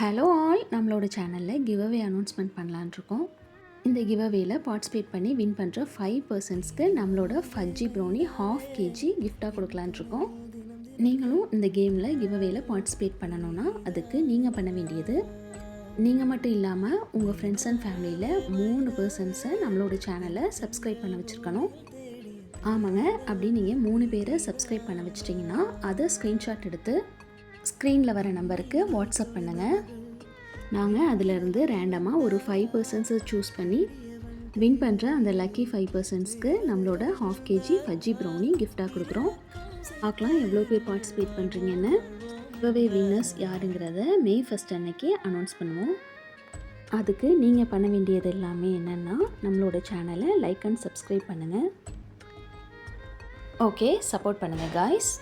Hello all, நம்மளோட சேனலில் giveaway announcement பண்ணலான்னு இருக்கோம். இந்த கிவ்அவேயில் பார்ட்டிசிபேட் பண்ணி வின் பண்ணுற 5%க்கு நம்மளோட ஃபஜ்ஜி ப்ரௌனி 1/2 kg கிஃப்டாக கொடுக்கலான்னு இருக்கோம். நீங்களும் இந்த கேமில் கிவ்அவேயில் பார்ட்டிசிபேட் பண்ணணுன்னா அதுக்கு நீங்கள் பண்ண வேண்டியது, நீங்கள் மட்டும் இல்லாமல் உங்கள் ஃப்ரெண்ட்ஸ் அண்ட் ஃபேமிலியில் 3 பர்சன்ஸை நம்மளோட சேனலை சப்ஸ்கிரைப் பண்ண வச்சுருக்கணும். ஆமாங்க, அப்படி நீங்கள் 3 பேரை சப்ஸ்கிரைப் பண்ண வச்சிட்டிங்கன்னா அதை ஸ்க்ரீன்ஷாட் எடுத்து ஸ்க்ரீனில் வர நம்பருக்கு வாட்ஸ்அப் பண்ணுங்கள். நாங்கள் அதிலிருந்து ரேண்டமாக ஒரு 5% சூஸ் பண்ணி வின் பண்ணுற அந்த லக்கி 5%க்கு நம்மளோட 1/2 kg ஃபஜ்ஜி ப்ரௌனி கிஃப்டாக கொடுக்குறோம். பார்க்கலாம் எவ்வளோ பேர் பார்ட்டிசிபேட் பண்ணுறீங்கன்னு. கிவ்அவே வின்னர்ஸ் யாருங்கிறத May 1 அன்னைக்கு அனௌன்ஸ் பண்ணுவோம். அதுக்கு நீங்கள் பண்ண வேண்டியது எல்லாமே என்னென்னா, நம்மளோட சேனலை லைக் அண்ட் சப்ஸ்கிரைப் பண்ணுங்கள். ஓகே, சப்போர்ட் பண்ணுங்கள் காய்ஸ்.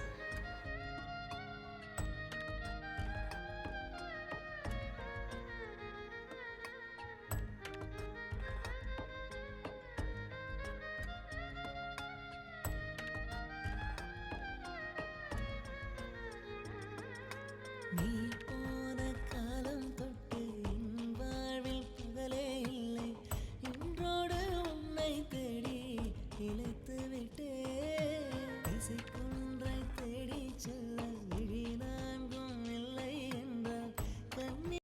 நீ போன காலம் தொட்டு என் வாழ்வில் பகலே இல்லை, இன்றோடு உன்னை தேடி இழைத்து விட்டேன். இசைக்குன்றை தேடி செல்ல